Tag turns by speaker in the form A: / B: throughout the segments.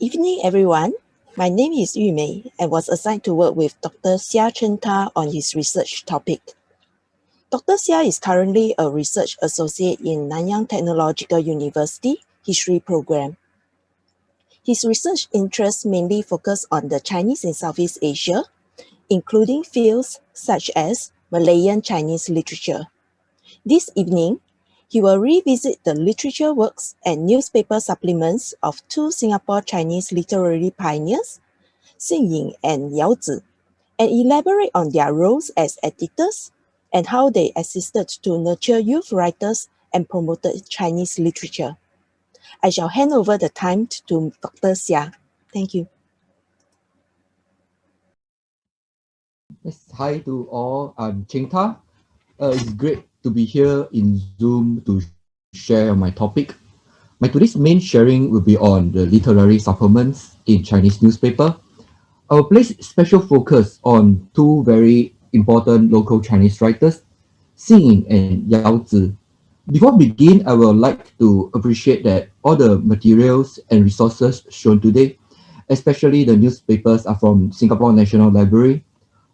A: evening, everyone. My name is Yu Mei and was assigned to work with Dr. Seah Cheng Ta on his research topic. Dr. Seah is currently a research associate in Nanyang Technological University History Program. His research interests mainly focus on the Chinese in Southeast Asia, including fields such as Malayan Chinese literature. This evening, he will revisit the literature works and newspaper supplements of two Singapore Chinese literary pioneers, Xing Ying and Yao Zi, and elaborate on their roles as editors and how they assisted to nurture youth writers and promoted Chinese literature. I shall hand over the time to Dr. Seah. Thank you.
B: Yes, hi to all. I'm Cheng Ta. It's great to be here in Zoom to share my topic. My today's main sharing will be on the literary supplements in Chinese newspaper. I will place special focus on two very important local Chinese writers, Xing Ying and Yao Zi. Before I begin, I would like to appreciate that all the materials and resources shown today, especially the newspapers, are from Singapore National Library.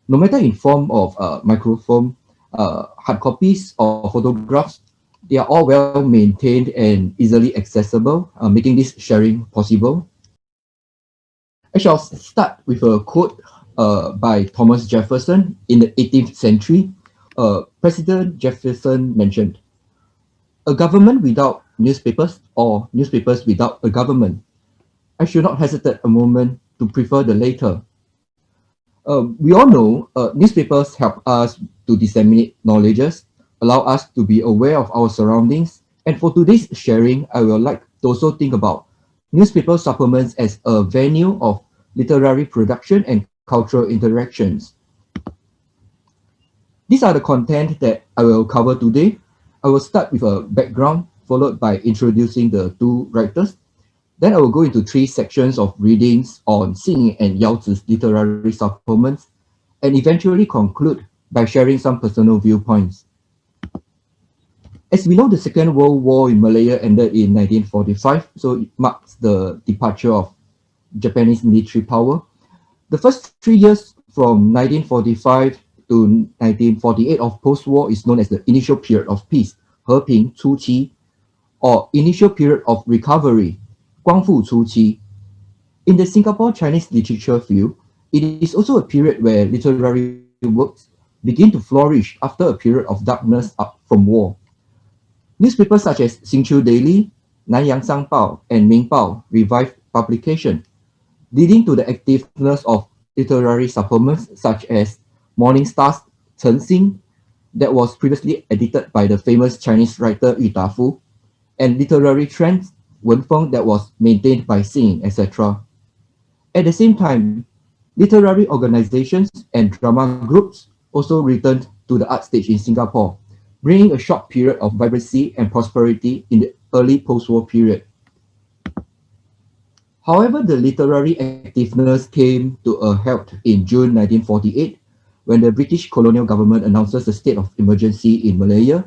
B: No matter in form of microfilm, hard copies or photographs, they are all well maintained and easily accessible, making this sharing possible. I shall start with a quote by Thomas Jefferson in the 18th century. President Jefferson mentioned, "A government without newspapers or newspapers without a government. I should not hesitate a moment to prefer the latter." We all know newspapers help us to disseminate knowledges, allow us to be aware of our surroundings. And for today's sharing, I would like to also think about newspaper supplements as a venue of literary production and cultural interactions. These are the content that I will cover today. I will start with a background, followed by introducing the two writers. Then I will go into three sections of readings on Xing and Yao Zi's literary supplements, and eventually conclude by sharing some personal viewpoints. As we know, the Second World War in Malaya ended in 1945, so it marks the departure of Japanese military power. The first 3 years from 1945 to 1948 of post-war is known as the initial period of peace, 和平初期, or initial period of recovery, 光复初期. In the Singapore Chinese literature field, it is also a period where literary works begin to flourish after a period of darkness from war. Newspapers such as Xingqiu Daily, Nanyang Sangbao, and Mingbao revived publication, leading to the activeness of literary supplements such as Morning Star's Chen Xing, that was previously edited by the famous Chinese writer Yu Dafu, and Literary Trends, Wen Feng, that was maintained by Xing, etc. At the same time, literary organizations and drama groups also returned to the art stage in Singapore, bringing a short period of vibrancy and prosperity in the early post-war period. However, the literary activeness came to a halt in June 1948 when the British colonial government announces a state of emergency in Malaya.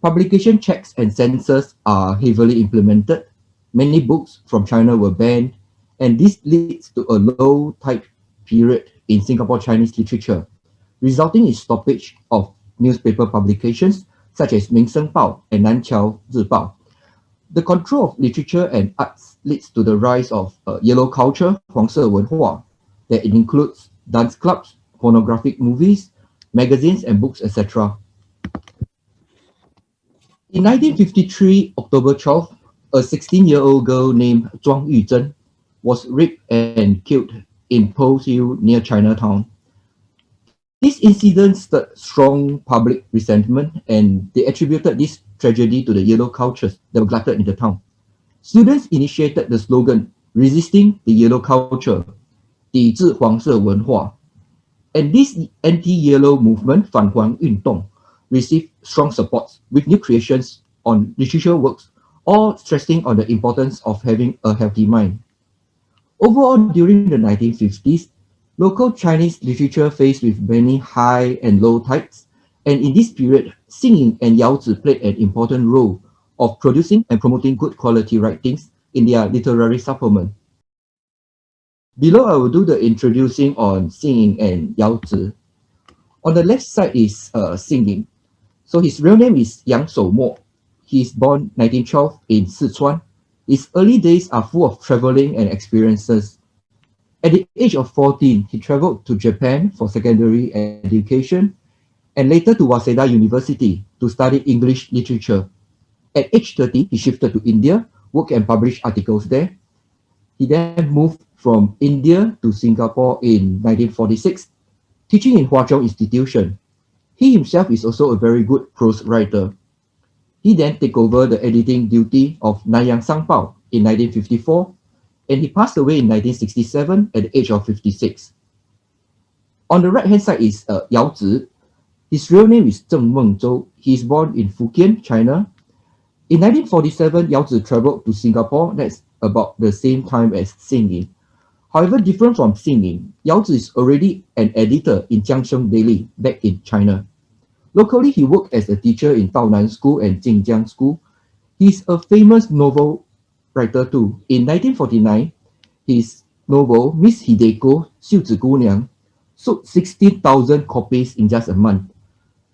B: Publication checks and censors are heavily implemented. Many books from China were banned, and this leads to a low tide period in Singapore Chinese literature, resulting in stoppage of newspaper publications such as Ming Seng Bao and Nanqiao Zhibao. The control of literature and arts leads to the rise of yellow culture, 黄色文化, that it includes dance clubs, pornographic movies, magazines and books, etc. In 1953, October 12th, a 16-year-old girl named Zhuang Yuzhen was raped and killed in Pearl Hill near Chinatown. This incident stirred strong public resentment, and they attributed this tragedy to the yellow cultures that were glutted in the town. Students initiated the slogan, resisting the yellow culture, 抵制黄色文化. And this anti-yellow movement, 反黄运动, received strong support with new creations on literature works, all stressing on the importance of having a healthy mind. Overall, during the 1950s, local Chinese literature faced with many high and low tides, and in this period, Xing Ying and Yao Zi played an important role of producing and promoting good quality writings in their literary supplement. Below, I will do the introducing on Xing Ying and Yao Zi. On the left side is Xing Ying. So his real name is Yang Shoumo. He is born 1912 in Sichuan. His early days are full of traveling and experiences. At the age of 14, he traveled to Japan for secondary education and later to Waseda University to study English literature. At age 30, he shifted to India, worked and published articles there. He then moved from India to Singapore in 1946, teaching in Hwa Chong Institution. He himself is also a very good prose writer. He then took over the editing duty of Nanyang Sangpao in 1954, and he passed away in 1967 at the age of 56. On the right hand side is Yao Zi. His real name is Zheng Mengzhou. He is born in Fukien, China. In 1947, Yao Zi traveled to Singapore. That's about the same time as Xing Ying. However, different from Xing Ying, Yao Zi is already an editor in Jiangsheng Daily back in China. Locally, he worked as a teacher in Taonan School and Jingjiang School. He's a famous novel writer too. In 1949, his novel Miss Hideko, 秀子姑娘, sold 16,000 copies in just a month.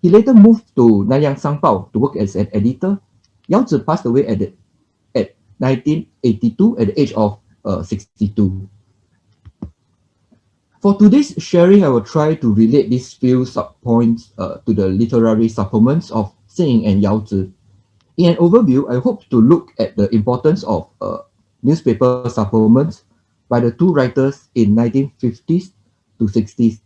B: He later moved to Nanyang Sangpao to work as an editor. Yao Zi passed away at 1982 at the age of 62. For today's sharing, I will try to relate these few subpoints to the literary supplements of Xing Ying and Yao Zi. In an overview, I hope to look at the importance of newspaper supplements by the two writers in 1950s to 60s.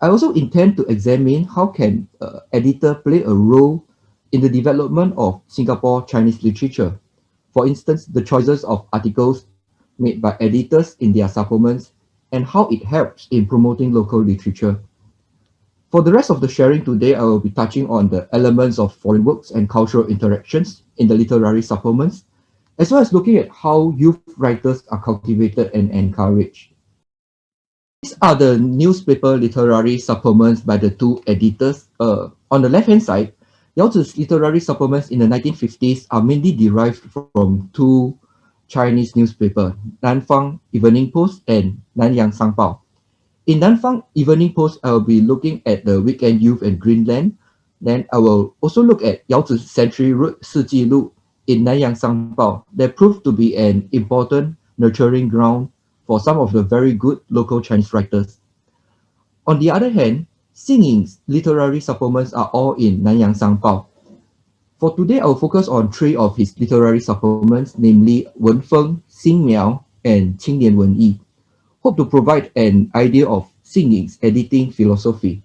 B: I also intend to examine how can editor play a role in the development of Singapore Chinese literature. For instance, the choices of articles made by editors in their supplements and how it helps in promoting local literature. For the rest of the sharing today, I will be touching on the elements of foreign works and cultural interactions in the literary supplements, as well as looking at how youth writers are cultivated and encouraged. These are the newspaper literary supplements by the two editors. On the left-hand side, Yao Zi's literary supplements in the 1950s are mainly derived from two Chinese newspapers, Nanfang Evening Post and Nanyang Sangpao. In Nanfang Evening Post, I will be looking at the Weekend Youth and Greenland. Then I will also look at Yao Zi's Century Road Shi Ji Lu in Nanyang Sangpao that proved to be an important nurturing ground for some of the very good local Chinese writers. On the other hand, Xing Ying's literary supplements are all in Nanyang Sangpao. For today, I will focus on three of his literary supplements, namely Wen Feng, Xing Miao, and Qingnian Wenyi. Hope to provide an idea of Xing Ying's editing philosophy.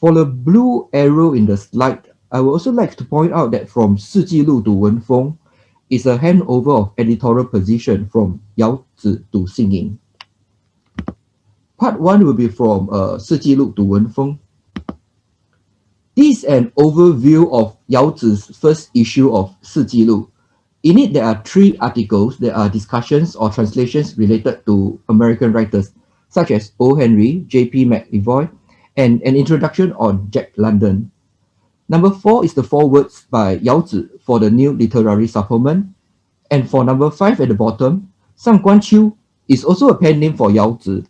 B: For the blue arrow in the slide, I would also like to point out that from Shi Ji Lu to Wen Feng is a handover of editorial position from Yao Zi to Xing Ying. Part 1 will be from Shi Ji Lu to Wen Feng. This is an overview of Yao Zi's first issue of Shi Ji Lu. In it, there are 3 articles that are discussions or translations related to American writers, such as O. Henry, J.P. McEvoy, and an introduction on Jack London. Number 4 is the forewords by Yao Zi for the new literary supplement. And for number 5 at the bottom, Sang Guanqiu is also a pen name for Yao Zi.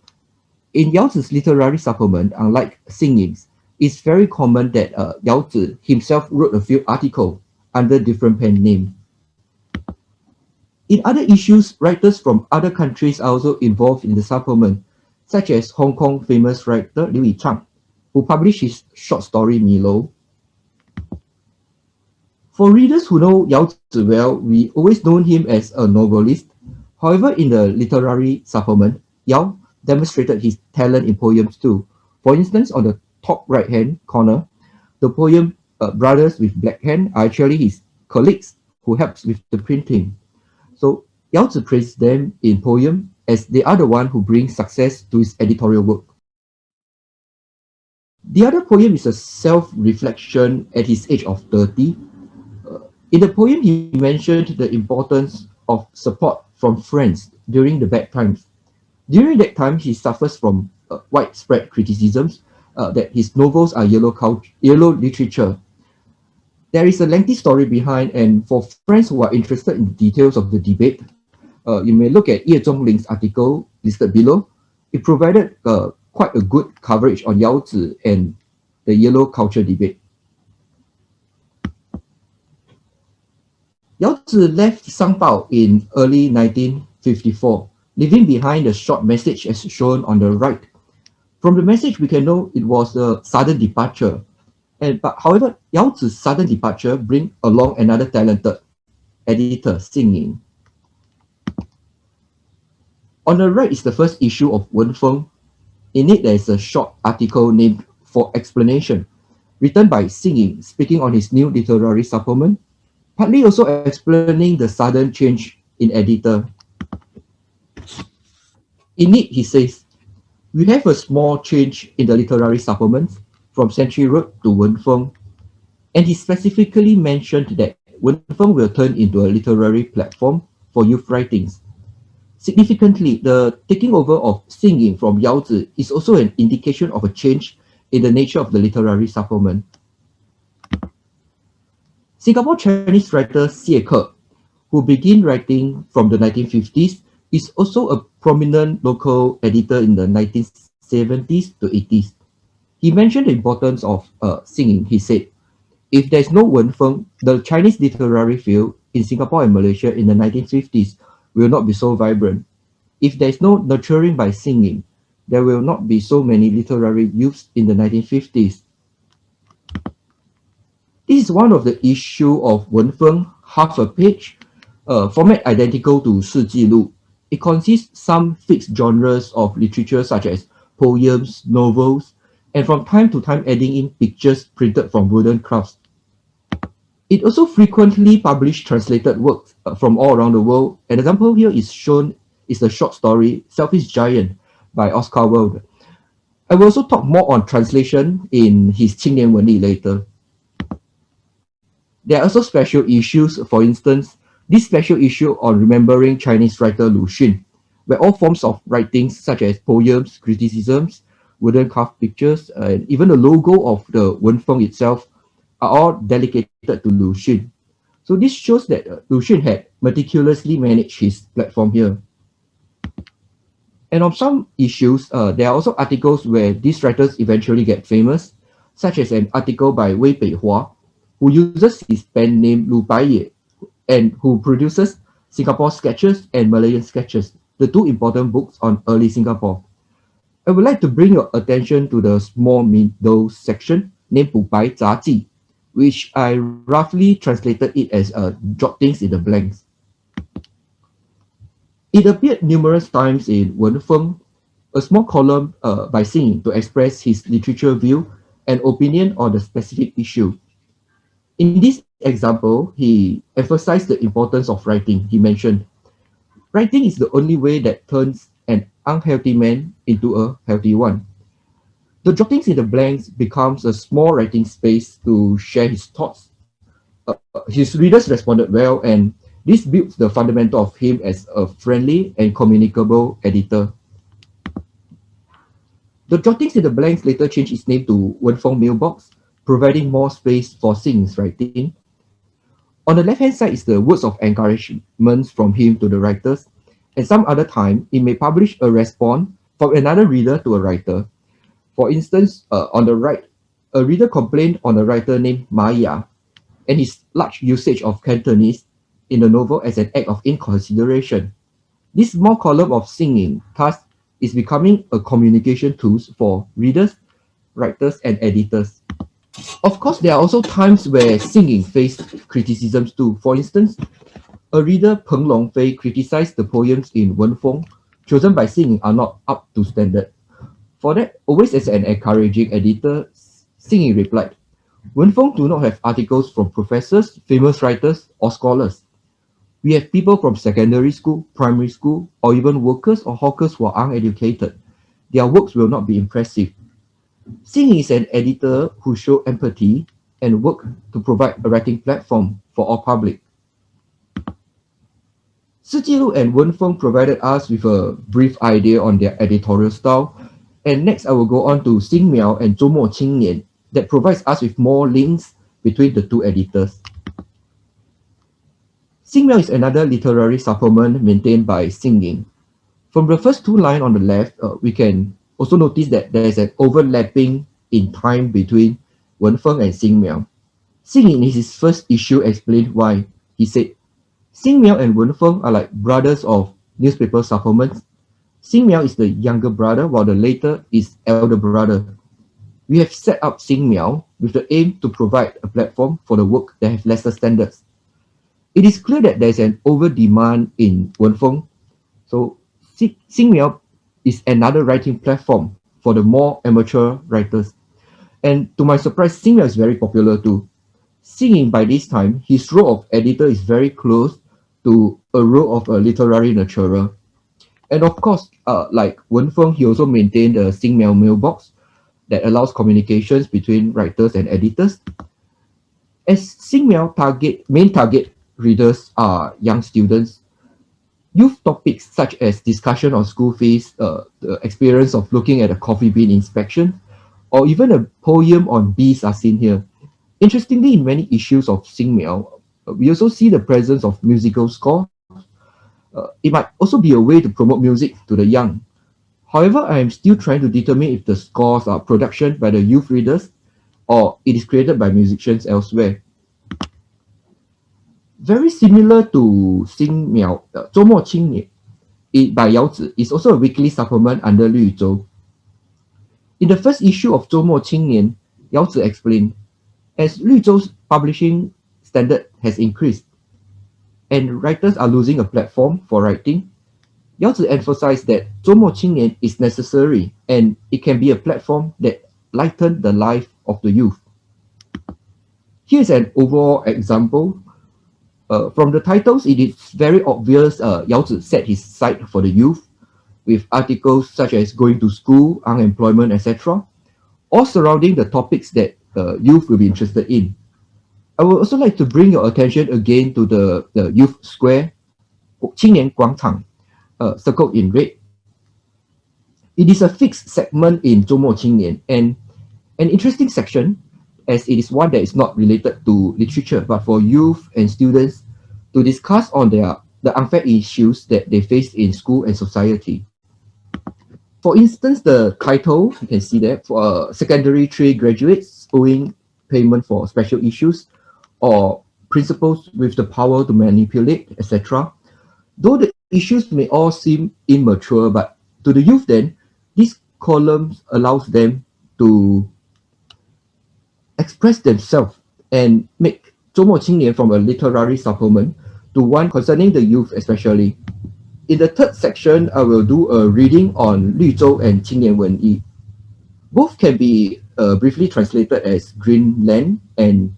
B: In Yao Zi's literary supplement, unlike Xing Ying's, it's very common that Yao Zi himself wrote a few articles under different pen names. In other issues, writers from other countries are also involved in the supplement, such as Hong Kong famous writer Liu Yichang, who published his short story Milo. For readers who know Yao Zi well, we always known him as a novelist. However, in the literary supplement, Yao demonstrated his talent in poems too. For instance, on the top right-hand corner, the poem Brothers with Black Hand are actually his colleagues who helps with the printing. So Yao Zi praised them in poem as they are the one who brings success to his editorial work. The other poem is a self-reflection at his age of 30. In the poem, he mentioned the importance of support from friends during the bad times. During that time, he suffers from widespread criticisms that his novels are yellow literature. There is a lengthy story behind, and for friends who are interested in the details of the debate, you may look at Ye Zhongling's article listed below, it provided quite a good coverage on Yao Zi and the yellow culture debate. Yao Zi left Sangpao in early 1954, leaving behind a short message as shown on the right. From the message, we can know it was a sudden departure. However, Yao Zi's sudden departure bring along another talented editor, Xing Ying. On the right is the first issue of Wen Feng. In it, there is a short article named For Explanation, written by Xing Ying, speaking on his new literary supplement, partly also explaining the sudden change in editor. In it, he says, we have a small change in the literary supplements from Century Road to Wen Feng, and he specifically mentioned that Wen Feng will turn into a literary platform for youth writings. Significantly, the taking over of Xing Ying from Yao Zi is also an indication of a change in the nature of the literary supplement. Singapore Chinese writer Seah Cheng Ta, who began writing from the 1950s, is also a prominent local editor in the 1970s to 80s. He mentioned the importance of Xing Ying. He said, if there's no Wen Feng, the Chinese literary field in Singapore and Malaysia in the 1950s will not be so vibrant. If there's no nurturing by Xing Ying, there will not be so many literary youths in the 1950s. This is one of the issue of Wen Feng, half a page, format identical to Shi Ji Lu. It consists some fixed genres of literature such as poems, novels, and from time to time adding in pictures printed from wooden crafts. It also frequently published translated works from all around the world. An example here is shown is the short story Selfish Giant by Oscar Wilde. I will also talk more on translation in his 青年文理 later. There are also special issues, for instance, this special issue on remembering Chinese writer Lu Xun, where all forms of writings such as poems, criticisms, wooden carved pictures, and even the logo of the Wen Feng itself are all dedicated to Lu Xun. So this shows that Lu Xun had meticulously managed his platform here. And on some issues, there are also articles where these writers eventually get famous, such as an article by Wei Beihua, who uses his pen name Lu Baiye, and who produces Singapore Sketches and Malayan Sketches, the two important books on early Singapore. I would like to bring your attention to the small middle section named Pu Bai Zha Ji, which I roughly translated it as jottings in the blanks. It appeared numerous times in Wen Feng, a small column by Xing Ying to express his literature view and opinion on the specific issue. In this example, he emphasized the importance of writing. He mentioned, writing is the only way that turns an unhealthy man into a healthy one. The jottings in the blanks becomes a small writing space to share his thoughts. His readers responded well, and this builds the fundamental of him as a friendly and communicable editor. The jottings in the blanks later changed its name to Wen Feng Mailbox, providing more space for Xing Ying's writing. On the left-hand side is the words of encouragement from him to the writers, and some other time, he may publish a response from another reader to a writer. For instance, on the right, a reader complained on a writer named Maya and his large usage of Cantonese in the novel as an act of inconsideration. This small column of Xing Ying thus is becoming a communication tool for readers, writers, and editors. Of course, there are also times where Xing Ying faced criticisms too. For instance, a reader, Peng Longfei, criticized the poems in Wen Feng chosen by Xing Ying are not up to standard. For that, always as an encouraging editor, Xing Ying replied, Wen Feng do not have articles from professors, famous writers, or scholars. We have people from secondary school, primary school, or even workers or hawkers who are uneducated. Their works will not be impressive. Xing Ying is an editor who shows empathy and work to provide a writing platform for all public. Shi Ji Lu and Wen Feng provided us with a brief idea on their editorial style, and next I will go on to Xing Miao and Zhou Mo Qingnian that provides us with more links between the two editors. Xing Miao is another literary supplement maintained by Xing Ying. From the first two lines on the left, we can also notice that there is an overlapping in time between Wen Feng and Xing Miao. Xing in his first issue explained why. He said, Xing Miao and Wen Feng are like brothers of newspaper supplements. Xing Miao is the younger brother, while the later is elder brother. We have set up Xing Miao with the aim to provide a platform for the work that have lesser standards. It is clear that there is an over-demand in Wen Feng, so Xing Miao is another writing platform for the more amateur writers. And to my surprise, Xing Miao is very popular too. Xing Ying, by this time, his role of editor is very close to a role of a literary nurturer. And of course, like Wen Feng, he also maintained a Xing Miao mailbox that allows communications between writers and editors. As Xing Miao main target readers are young students, youth topics such as discussion on school fees, the experience of looking at a coffee bean inspection, or even a poem on bees are seen here. Interestingly, in many issues of Xing Miao, we also see the presence of musical scores. It might also be a way to promote music to the young. However, I am still trying to determine if the scores are production by the youth readers or it is created by musicians elsewhere. Very similar to Xing Miao, 周末青年 by Yao Zi is also a weekly supplement under Lü Zhou. In the first issue of 周末青年, Yao Zi explained, as Lü Zhou's publishing standard has increased and writers are losing a platform for writing, Yao Zi emphasized that 周末青年 is necessary and it can be a platform that lighten the life of the youth. Here's an overall example. From the titles, it is very obvious Yao Zi set his sight for the youth with articles such as going to school, unemployment, etc., all surrounding the topics that youth will be interested in. I would also like to bring your attention again to the youth square, 青年广场, circled in red. It is a fixed segment in 周末青年 and an interesting section as it is one that is not related to literature but for youth and students to discuss on the unfair issues that they face in school and society. For instance, the title, you can see that, for secondary 3 graduates owing payment for special issues or principals with the power to manipulate, etc. Though the issues may all seem immature, but to the youth then, these columns allows them to express themselves and make 周末青年 from a literary supplement to one concerning the youth especially. In the third section, I will do a reading on Lü Zhou and 青年文艺. Both can be briefly translated as Greenland and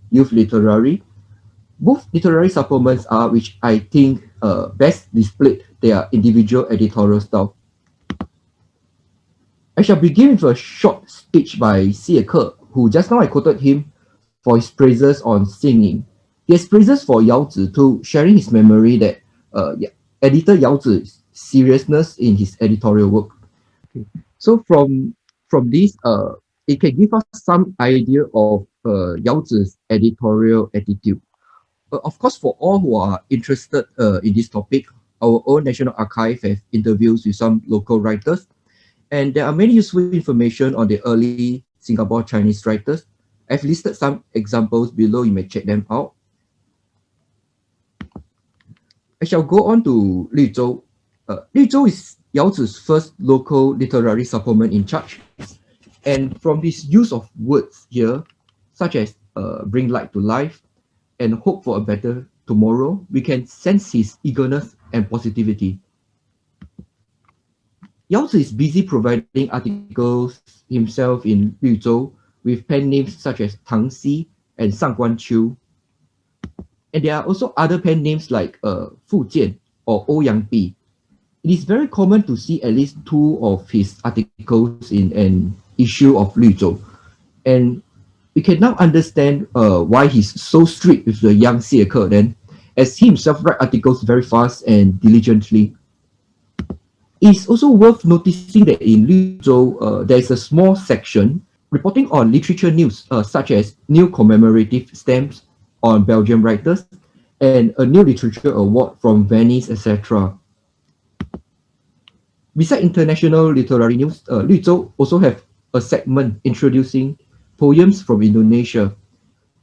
B: Youth Literary. Both literary supplements are which I think best displayed their individual editorial style. I shall begin with a short speech by Seah Cheng Ta, who just now I quoted him for his praises on Xing Ying. He has praises for Yao Zi too, sharing his memory that editor Yao Zi's seriousness in his editorial work. Okay. So from this, it can give us some idea of Yao Zi's editorial attitude. Of course, for all who are interested in this topic, our own National Archive has interviews with some local writers, and there are many useful information on the early Singapore Chinese writers. I've listed some examples below, you may check them out. I shall go on to Lü Zhou. Lü Zhou is Yao Zi's first local literary supplement in charge. And from his use of words here, such as bring light to life and hope for a better tomorrow, we can sense his eagerness and positivity. Yao Zi is busy providing articles himself in Lü Zhou with pen names such as Tang Xi and Sang Guan Qiu. And there are also other pen names like Fu Jian or Ouyang Bi. It is very common to see at least 2 of his articles in an issue of Lü Zhou. And we can now understand why he's so strict with the young Seah Cheng Ta then, as he himself writes articles very fast and diligently. It's also worth noticing that in Lü Zhou, there is a small section reporting on literature news, such as new commemorative stamps on Belgian writers and a new literature award from Venice, etc. Beside international literary news, Zhou also have a segment introducing poems from Indonesia,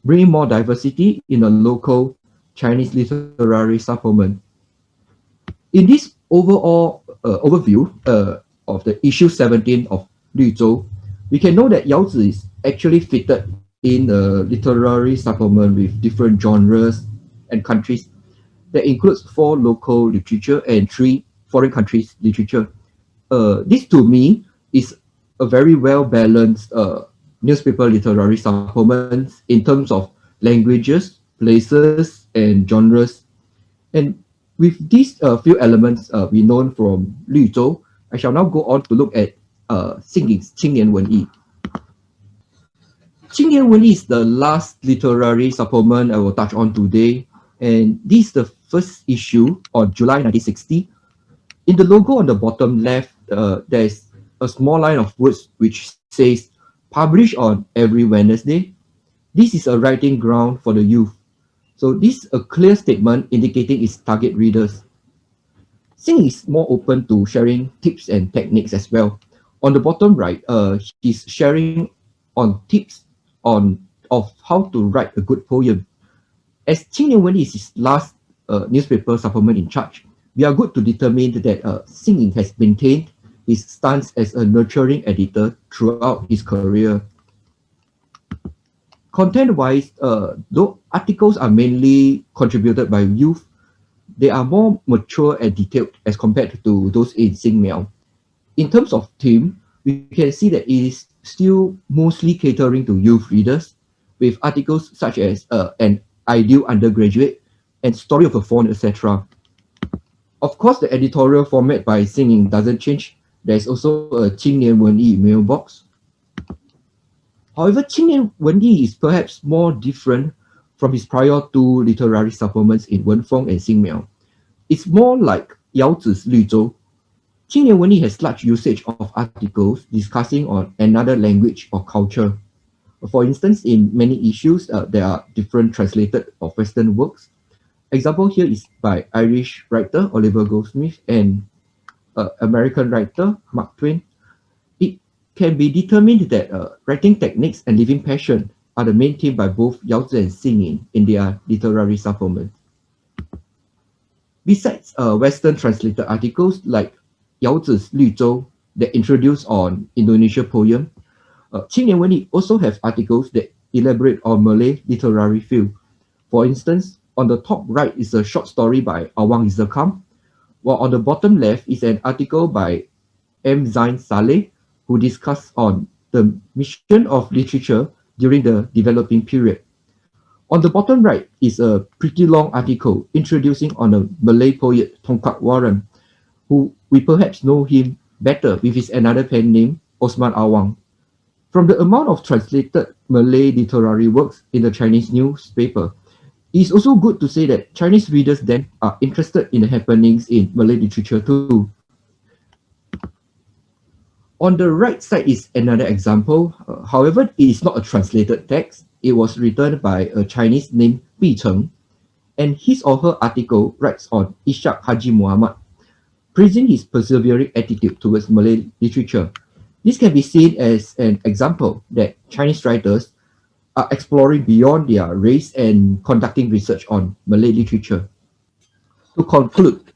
B: bringing more diversity in a local Chinese literary supplement. In this overall overview of the issue 17 of Zhou, we can know that Yao Zi is actually fitted in a literary supplement with different genres and countries that includes 4 local literature and 3 foreign countries literature. This to me is a very well balanced newspaper literary supplements in terms of languages, places, and genres. And with these few elements we known from Lü Zhou, I shall now go on to look at Xing Ying's 青年文艺. Xing Wen is the last literary supplement I will touch on today, and this is the first issue on July 1960. In the logo on the bottom left, there's a small line of words which says, published on every Wednesday. This is a writing ground for the youth. So this is a clear statement indicating its target readers. Xing is more open to sharing tips and techniques as well. On the bottom right, he's sharing on tips of how to write a good poem. As 青年文艺 is his last newspaper supplement in charge, we are good to determine that Xing Ying has maintained his stance as a nurturing editor throughout his career. Content-wise, though articles are mainly contributed by youth, they are more mature and detailed as compared to those in Xing Miao. In terms of theme, we can see that it is still mostly catering to youth readers, with articles such as an ideal undergraduate and story of a fawn, etc. Of course, the editorial format by Xing Ying doesn't change. There's also a 青年文艺 mailbox. However, 青年文艺 is perhaps more different from his prior 2 literary supplements in Wen Feng and Xing Miao. It's more like Yao Zi's Lü Zhou. 青年文艺 has large usage of articles discussing on another language or culture. For instance, in many issues, there are different translated or Western works. Example here is by Irish writer Oliver Goldsmith and American writer Mark Twain. It can be determined that writing techniques and living passion are the main theme by both Yao Zi and Xing Ying in their literary supplement. Besides Western translated articles like Yao Zi's Lü Zhou that introduce on Indonesia poem, 青年文艺 also have articles that elaborate on Malay literary field. For instance, on the top right is a short story by Awang Izakam, while on the bottom left is an article by M. Zain Saleh, who discuss on the mission of literature during the developing period. On the bottom right is a pretty long article introducing on a Malay poet Tongkat Waran, who we perhaps know him better with his another pen name, Osman Awang. From the amount of translated Malay literary works in the Chinese newspaper, it is also good to say that Chinese readers then are interested in the happenings in Malay literature too. On the right side is another example. However, it is not a translated text. It was written by a Chinese named Bi Cheng, and his or her article writes on Ishaq Haji Muhammad, praising his persevering attitude towards Malay literature. This can be seen as an example that Chinese writers are exploring beyond their race and conducting research on Malay literature. To conclude,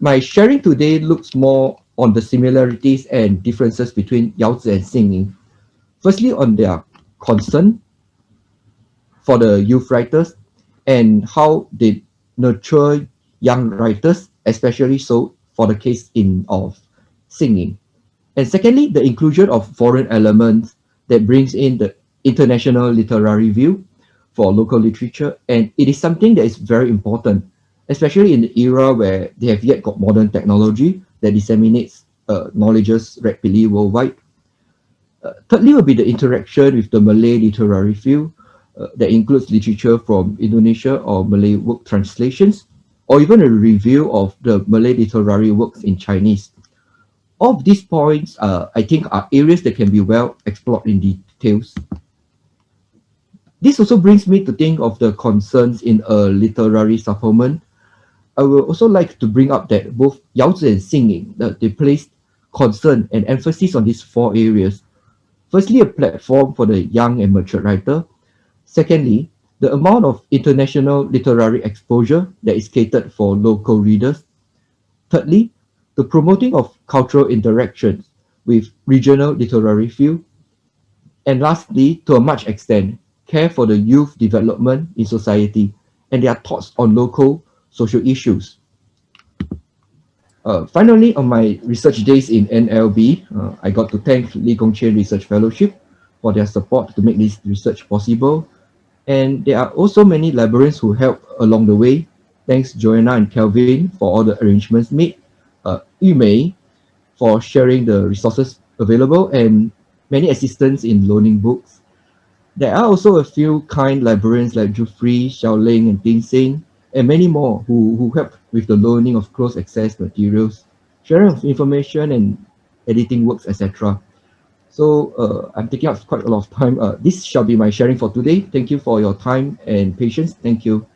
B: my sharing today looks more on the similarities and differences between Yao Zi and Xing Ying. Firstly, on their concern for the youth writers and how they nurture young writers, especially so for the case of Xing Ying. And secondly, the inclusion of foreign elements that brings in the international literary view for local literature. And it is something that is very important, especially in the era where they have yet got modern technology that disseminates knowledges rapidly worldwide. Thirdly will be the interaction with the Malay literary field that includes literature from Indonesia or Malay work translations, or even a review of the Malay literary works in Chinese. All of these points, I think, are areas that can be well explored in details. This also brings me to think of the concerns in a literary supplement. I will also like to bring up that both Yao Zi and Xing Ying, they placed concern and emphasis on these four areas. Firstly, a platform for the young and mature writer. Secondly, the amount of international literary exposure that is catered for local readers. Thirdly, the promoting of cultural interactions with regional literary field. And lastly, to a much extent, care for the youth development in society and their thoughts on local social issues. Finally, on my research days in NLB, I got to thank Lee Gong Chien Research Fellowship for their support to make this research possible. And there are also many librarians who helped along the way. Thanks Joanna and Kelvin for all the arrangements made. Yu Mei for sharing the resources available and many assistants in loaning books. There are also a few kind librarians like Jufri, Xiaoling, and Ting Sing, and many more who help with the loaning of closed access materials, sharing of information, and editing works, etc. So I'm taking up quite a lot of time. This shall be my sharing for today. Thank you for your time and patience. Thank you.